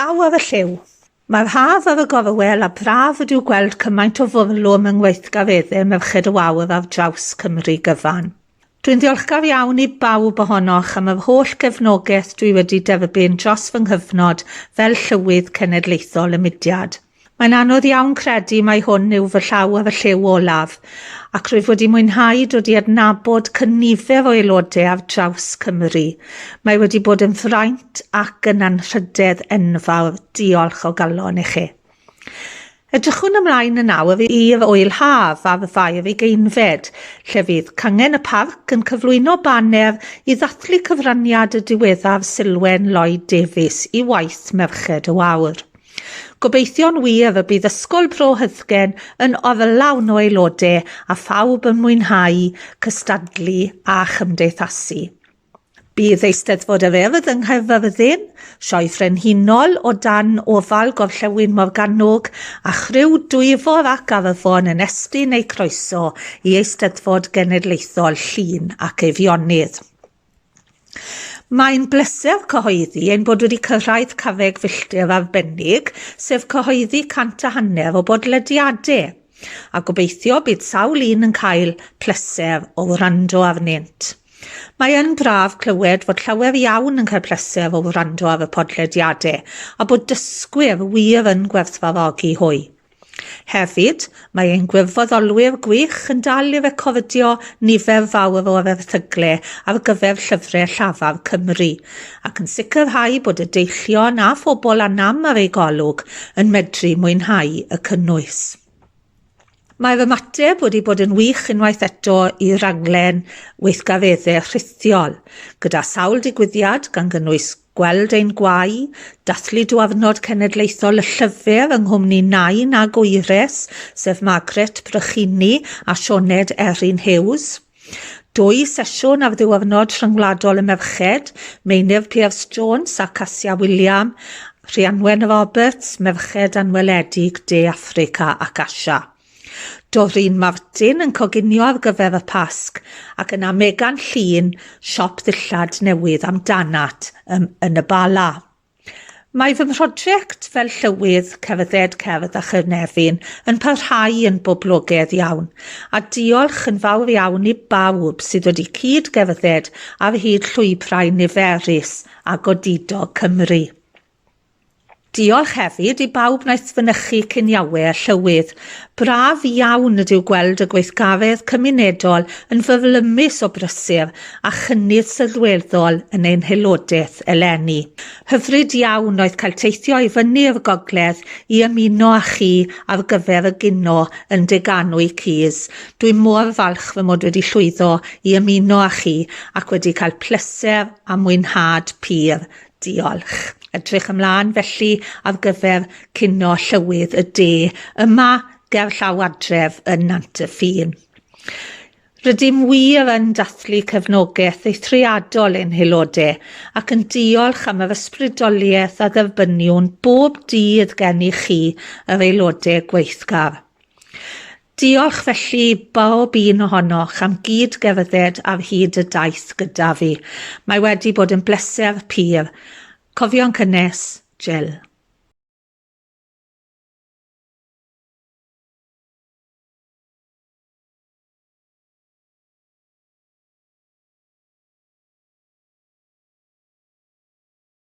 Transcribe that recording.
Llaw ar y Llyw. Mae'r haf ar y gorwel a braf ydyw gweld cymaint o fwrlwm yng ngweithgareddau Merched y Wawr ar draws Cymru gyfan. Dwi'n ddiolchgar iawn i bawb ohonoch am yr holl gefnogaeth dwi wedi derbyn dros fy nghyfnod fel Llywydd Cenedlaethol y Mudiad. Mae'n anodd iawn credu mai hwn yw fy llaw ar y Llyw olaf, ac rwyf wedi mwynhau dod i adnabod cynifer o aelodau ar draws Cymru. Mae wedi bod yn fraint ac yn anrhydedd enfawr. Diolch o galon i chi. Edrychwn ymlaen yn nawr i'r wyl haf ar fair ei geinfed, lle fydd Cangen y Parc yn cyflwyno baner i ddathlu cyfraniad y diweddar Sylwen Lloyd Davies i waith Merched y Wawr. Gobeithio'n wir y bydd ysgol Bro Hyddgen yn oflawn o aelodau a phawb yn mwynhau, cystadlu a chymdeithasu. Bydd Eisteddfod yr Urdd yng Nghaerfyrddin, sioe frenhinol o dan ofal Gorllewin Morgannwg a chryw dwyfor ac arfon yn estyn neu croeso i Eisteddfod Genedlaethol Llŷn ac Eifionydd. Mae'n bleser cyhoeddi ein bod wedi cyrraedd carreg filltir arbennig, sef cyhoeddi 150 o bodlediadau, a gobeithio bydd sawl un yn cael pleser o wrando arnynt. Mae yn braf clywed fod llawer iawn yn cael pleser o wrando ar y podlediadau, a bod dysgwyr wir yn gwerthfawrogi hwy. Hefyd, mae ein gwirfoddolwyr gwych yn dal i recordio nifer fawr o'r erthyglau ar gyfer llyfrau llafar Cymru, ac yn sicrhau bod y deillion a phobl anam ar ei golwg yn medru mwynhau y cynnwys. Mae'r ymateb wedi bod yn wych unwaith eto i raglen weithgareddau rhithiol, gyda sawl digwyddiad gan gynnwys gweld ein gwau, dathlu diwrnod cenedlaethol y llyfr yng nghwmni Nain a Gwyres, sef Margaret Brychini a Sioned Erin Hughes, 2 sesiwn ar ddiwrnod rhyngwladol y merched, Meinir Pierce Jones a Cassia William, Rhianwen Roberts, Merched Anweledig De Affrica ac Asia. Doreen Martin yn coginio ar gyfer y Pasg ac yna Megan Llun, siop ddillad newydd am danat yn y Bala. Mae fy mhrosiect fel Llywydd Cerdded Cerdd a Chynefin yn parhau yn boblogaidd iawn, a diolch yn fawr iawn i bawb sydd wedi cyd-gerdded ar hyd llwybrau niferus a godidog Cymru. Diolch hefyd i bawb wnaeth fynychu cyniawe a Llywydd. Braf iawn ydyw gweld y gweithgaredd cymunedol yn fyflymus o brysur a chynnydd sylweddol yn ein haelodaeth eleni. Hyfryd iawn oedd cael teithio i fyny'r gogledd i ymuno â chi ar gyfer y gino yn Deganwy Cys. Dwi'n mor falch fy mod wedi llwyddo i ymuno â chi ac wedi cael pleser a mwynhad pur. Diolch. Edrych ymlaen felly ar gyfer cino Llywydd y De yma ger llaw adref yn Nant y Ffin. Rydym wir yn dathlu cefnogaeth eithriadol ein haelodau ac yn diolch am yr ysbrydoliaeth a dderbyniwn bob dydd gen i chi yr aelodau gweithgar. Diolch felly bob un ohonoch am gyd-gerdded ar hyd y daith gyda fi. Mae wedi bod yn bleser pur. Cofio'n cynnes, Jill.